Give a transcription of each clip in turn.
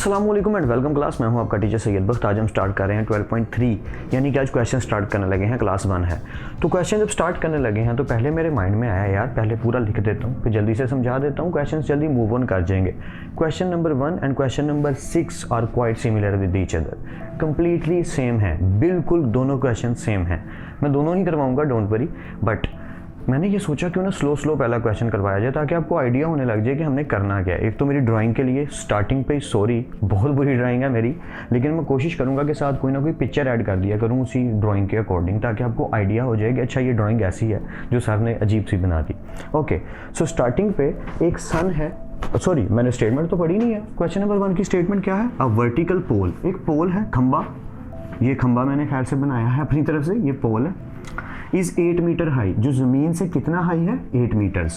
अस्सलाम वालेकुम and welcome class. मैं हूं आपका टीचर सैयद बख्त। आज हम स्टार्ट कर रहे हैं 12.3 यानी कि आज क्वेश्चन स्टार्ट करने लगे हैं, क्लास 1 है। तो क्वेश्चन जब स्टार्ट करने लगे हैं तो पहले मेरे माइंड में आया यार पहले पूरा लिख देता हूं, फिर जल्दी से समझा देता हूं, क्वेश्चन जल्दी मूव ऑन कर जाएंगे। Question number 1 and question number 6 are quite similar with each other, completely same है, बिल्कुल दोनों क्वेश्चन सेम हैं। मैं दोनों ही करवाऊँगा, डोंट वरी। बट मैंने ये सोचा क्यों ना स्लो पहला क्वेश्चन करवाया जाए ताकि आपको आइडिया होने लग जाए कि हमने करना क्या है। एक तो मेरी ड्राइंग के लिए स्टार्टिंग पे सॉरी, बहुत बुरी ड्राइंग है मेरी, लेकिन मैं कोशिश करूंगा कि साथ कोई ना कोई पिक्चर ऐड कर दिया करूं उसी ड्राइंग के अकॉर्डिंग, ताकि आपको आइडिया हो जाए कि अच्छा ये ड्राइंग ऐसी है जो सर ने अजीब सी बना दी। ओके, सो स्टार्टिंग पे एक सन है, सॉरी मैंने स्टेटमेंट तो पढ़ी नहीं है। क्वेश्चन नंबर 1 की स्टेटमेंट क्या है? अ वर्टिकल पोल, एक पोल है, खंबा, ये खंबा मैंने खैर से बनाया है अपनी तरफ से, ये पोल है, इज 8 मीटर हाई, जो ज़मीन से कितना हाई है? 8 meters.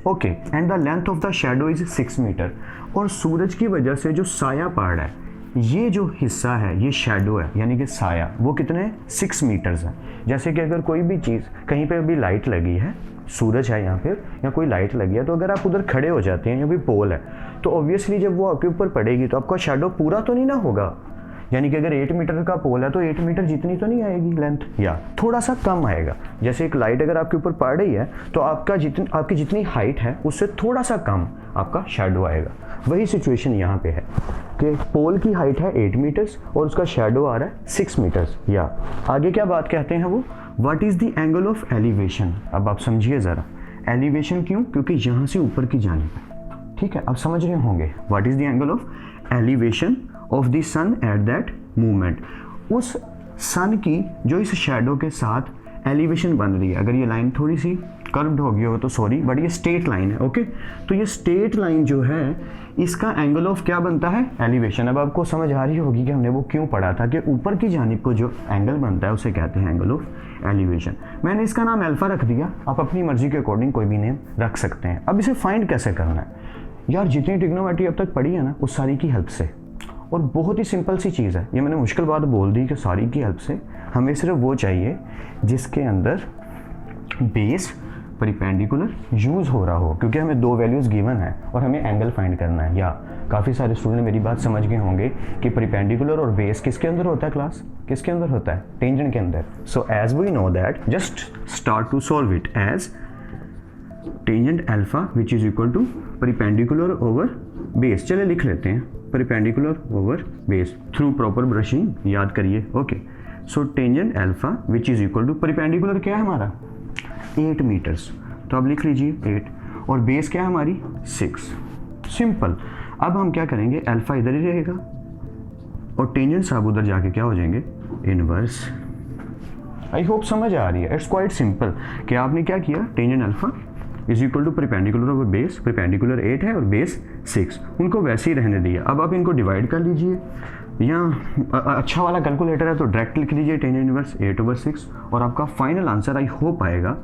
Okay, and the length of the shadow is 6 meter, और सूरज की वजह से जो साया पड़ रहा है, ये जो हिस्सा है ये शेडो है यानी कि साया, वो कितने 6 मीटर्स है। जैसे कि अगर कोई भी चीज़ कहीं पे अभी लाइट लगी है, सूरज है यहाँ पे या कोई लाइट लगी है, तो अगर आप उधर खड़े हो जाते हैं या कोई पोल है तो ऑब्वियसली जब वो आपके ऊपर पड़ेगी तो आपका शेडो पूरा तो नहीं ना होगा। यानी कि अगर 8 मीटर का पोल है तो 8 मीटर जितनी तो नहीं आएगी लेंथ, या थोड़ा सा कम आएगा। जैसे एक लाइट अगर आपके ऊपर पड़ रही है तो आपकी जितनी हाइट है उससे थोड़ा सा कम आपका शेडो आएगा। वही सिचुएशन यहाँ पे है कि पोल की हाइट है 8 मीटर्स और उसका शेडो आ रहा है 6 मीटर्स। या आगे क्या बात कहते हैं वो, what is the angle of elevation. अब आप समझिए ज़रा, एलिवेशन क्यों? क्योंकि यहाँ से ऊपर की जानिब, ठीक है, आप समझ रहे होंगे। What is the angle of elevation of the sun at that movement, उस सन की जो इस शेडो के साथ एलिवेशन बन रही है। अगर ये लाइन थोड़ी सी कर्व्ड हो गई हो तो सॉरी, बट ये स्ट्रेट लाइन है। ओके, तो ये स्ट्रेट लाइन जो है इसका एंगल ऑफ क्या बनता है? एलिवेशन। अब आपको समझ आ रही होगी कि हमने वो क्यों पढ़ा था कि ऊपर की जानिब को जो एंगल बनता है उसे कहते हैं एंगल ऑफ एलिवेशन। मैंने इसका नाम अल्फा रख दिया, आप अपनी मर्जी के अकॉर्डिंग कोई भी नेम रख सकते हैं। अब इसे फाइंड कैसे करना है यार? जितनी ट्रिग्नोमेट्री अब तक पढ़ी है ना उस सारी की हेल्प से, और बहुत ही सिंपल सी चीज़ है। ये मैंने मुश्किल बात बोल दी कि सारी की हेल्प से, हमें सिर्फ वो चाहिए जिसके अंदर बेस परिपेंडिकुलर यूज़ हो रहा हो, क्योंकि हमें 2 वैल्यूज़ गिवन है और हमें एंगल फाइंड करना है। या काफ़ी सारे स्टूडेंट मेरी बात समझ गए होंगे कि परिपेंडिकुलर और बेस किसके अंदर होता है क्लास? किसके अंदर होता है? टेंजेंट के अंदर। So as we know that, just start to solve it as tangent alpha which is equal to perpendicular over base. चले लिख लेते हैं perpendicular over base through proper brushing, याद करिए। Okay, so tangent alpha which is equal to perpendicular क्या है हमारा? 8 metres, तो अब लिख लीजिए 8, और बेस क्या है हमारी? 6। सिंपल। अब हम क्या करेंगे, अल्फा इधर ही रहेगा और टेंजेंट साहब उधर जाके क्या हो जाएंगे? इनवर्स। आई होप समझ आ रही है। इट्स क्वाइट सिंपल कि आपने क्या किया, tangent alpha is equal to perpendicular over base, perpendicular 8 है और बेस 6, उनको वैसे ही रहने दिया। अब आप इनको डिवाइड कर लीजिए, यहाँ अच्छा वाला कैलकुलेटर है तो डायरेक्ट लिख लीजिए टेंजेंट इनवर्स 8/6, और आपका फाइनल आंसर आई होप आएगा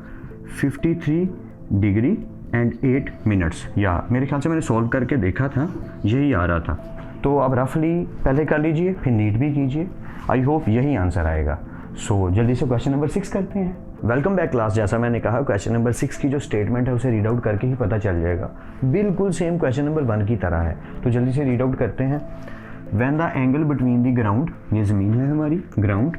53 डिग्री एंड 8 मिनट्स। या मेरे ख्याल से मैंने सॉल्व करके देखा था, यही आ रहा था। तो आप रफली पहले कर लीजिए फिर नीट भी कीजिए, आई होप यही आंसर आएगा। सो जल्दी से क्वेश्चन नंबर 6 करते हैं। Welcome back class. जैसा मैंने कहा क्वेश्चन नंबर 6 की जो स्टेटमेंट है उसे रीड आउट करके ही पता चल जाएगा, बिल्कुल सेम क्वेश्चन नंबर 1 की तरह है। तो जल्दी से रीड आउट करते हैं। When the angle between the ground, ये ज़मीन है हमारी ground,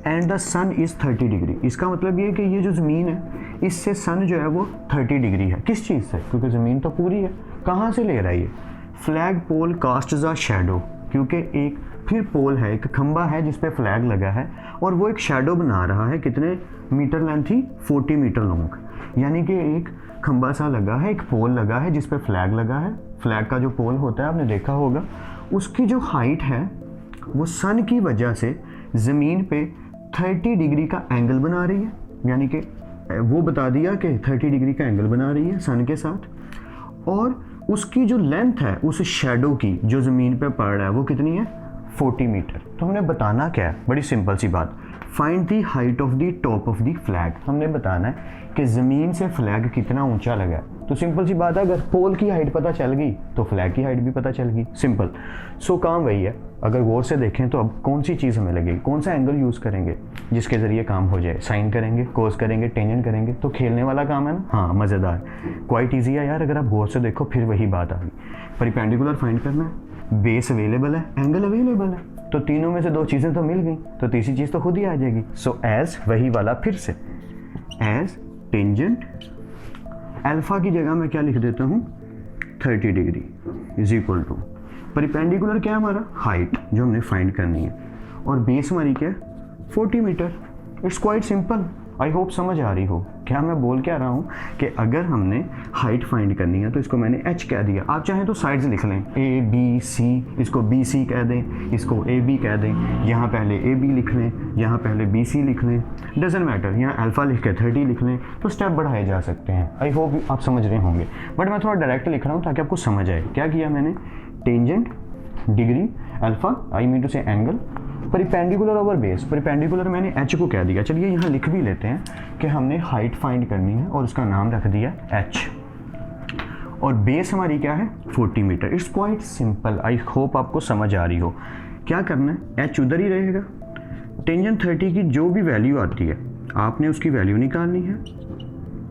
and the sun is 30 degree, इसका मतलब ये है कि ये जो ज़मीन है इससे सन जो है वो 30 डिग्री है। किस चीज़ से? क्योंकि ज़मीन तो पूरी है। कहाँ से ले रहा है ये? Flag pole cast the shadow, क्योंकि एक फिर पोल है, एक खंबा है जिस पे फ्लैग लगा है और वो एक शेडो बना रहा है। कितने मीटर लेंथ थी? 40 मीटर लॉन्ग। यानी कि एक खंबा सा लगा है, एक पोल लगा है जिस पे फ्लैग लगा है। फ्लैग का जो पोल होता है आपने देखा होगा, उसकी जो हाइट है वो सन की वजह से ज़मीन पे 30 डिग्री का एंगल बना रही है। यानी कि वो बता दिया कि 30 डिग्री का एंगल बना रही है सन के साथ, और उसकी जो लेंथ है उस शेडो की जो ज़मीन पे पड़ रहा है वो कितनी है? 40 मीटर। तो हमने बताना क्या है? बड़ी सिंपल सी बात, find the height of the top of the flag. हमने बताना है कि ज़मीन से फ्लैग कितना ऊंचा लगा है। तो सिंपल सी बात है, अगर पोल की हाइट पता चल गई तो फ्लैग की हाइट भी पता चल गई, सिंपल। सो काम वही है। अगर गौर से देखें तो अब कौन सी चीज़ हमें लगेगी, कौन सा एंगल यूज़ करेंगे जिसके ज़रिए काम हो जाए? साइन करेंगे, कोस करेंगे, टेंजेंट करेंगे, तो खेलने वाला काम है ना। हाँ, मज़ेदार, क्वाइट ईजी है यार। अगर आप गौर से देखो फिर वही बात आ गई। परपेंडिकुलर फाइंड करना है, बेस अवेलेबल है, एंगल अवेलेबल है, तो तीनों में से दो चीज़ें तो मिल गई, तो तीसरी चीज़ तो खुद ही आ जाएगी। सो एज वही वाला फिर से, एज टेंजेंट अल्फा की जगह मैं क्या लिख देता हूँ 30 डिग्री इज इक्वल टू परिपेंडिकुलर क्या है हमारा हाइट जो हमने फाइंड करनी है, और बेस हमारी क्या है 40 meter. It's quite simple. I hope समझ आ रही हो क्या मैं बोल क्या रहा हूँ कि अगर हमने हाइट फाइंड करनी है तो इसको मैंने h कह दिया, आप चाहें तो साइड्स लिख लें a b c, इसको b c कह दें, इसको a b कह दें, यहाँ पहले a b लिख लें, यहाँ पहले b c लिख लें, डजेंट मैटर, यहाँ अल्फ़ा लिख के 30 लिख लें, तो स्टेप बढ़ाए जा सकते हैं। आई होप आप समझ रहे होंगे, बट मैं थोड़ा डायरेक्ट लिख रहा हूँ ताकि आपको समझ आए। क्या किया मैंने, tangent degree alpha, I mean to say angle, perpendicular over base, perpendicular मैंने h को कह दिया। चलिए यहाँ लिख भी लेते हैं कि हमने हाइट फाइंड करनी है और उसका नाम रख दिया h, और बेस हमारी क्या है 40 meter. It's quite simple. I hope आपको समझ आ रही हो। क्या करना है, h उधर ही रहेगा, टेंजेंट 30 की जो भी वैल्यू आती है आपने उसकी वैल्यू निकालनी है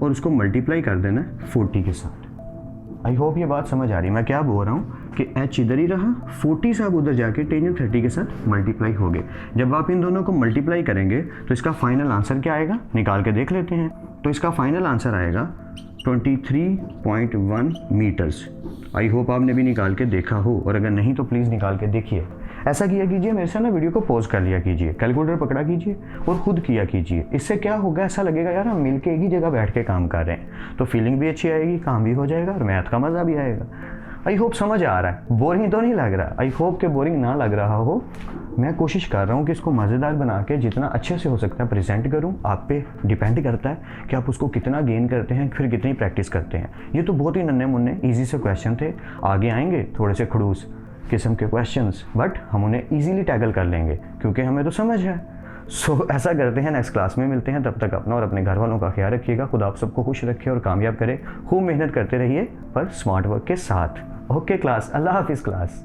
और उसको मल्टीप्लाई कर देना है 40 के साथ। आई होप ये बात समझ आ रही है मैं क्या बोल रहा हूँ कि h इधर ही रहा, 40 से आप उधर जाके टेंजेंट 30 के साथ मल्टीप्लाई हो गए। जब आप इन दोनों को मल्टीप्लाई करेंगे तो इसका फाइनल आंसर क्या आएगा, निकाल के देख लेते हैं। तो इसका फाइनल आंसर आएगा 23.1 मीटर्स। आई होप आपने भी निकाल के देखा हो, और अगर नहीं तो प्लीज़ निकाल के देखिए। ऐसा किया कीजिए, मेरे से ना वीडियो को पॉज कर लिया कीजिए, कैलकुलेटर पकड़ा कीजिए और खुद किया कीजिए। इससे क्या होगा, ऐसा लगेगा यार हम मिलके एक ही जगह बैठ के काम कर रहे हैं, तो फीलिंग भी अच्छी आएगी, काम भी हो जाएगा और मैथ का मज़ा भी आएगा। आई होप समझ आ रहा है, बोरिंग तो नहीं लग रहा। आई होप के बोरिंग ना लग रहा हो। मैं कोशिश कर रहा हूँ कि इसको मज़ेदार बना के जितना अच्छे से हो सकता है प्रेजेंट करूँ। आप पे डिपेंड करता है कि आप उसको कितना गेन करते हैं, फिर कितनी प्रैक्टिस करते हैं। ये तो बहुत ही नन्हे मुन्ने ईजी से क्वेश्चन थे, आगे आएंगे थोड़े से खड़ूस किस्म के क्वेश्चंस, बट हम उन्हें ईजीली टैकल कर लेंगे क्योंकि हमें तो समझ है। सो ऐसा करते हैं, नेक्स्ट क्लास में मिलते हैं। तब तक अपना और अपने घर वालों का ख्याल रखिएगा। खुदा आप सबको खुश रखे और कामयाब करे। खूब मेहनत करते रहिए पर स्मार्ट वर्क के साथ। ओके क्लास, अल्लाह हाफिज़ क्लास।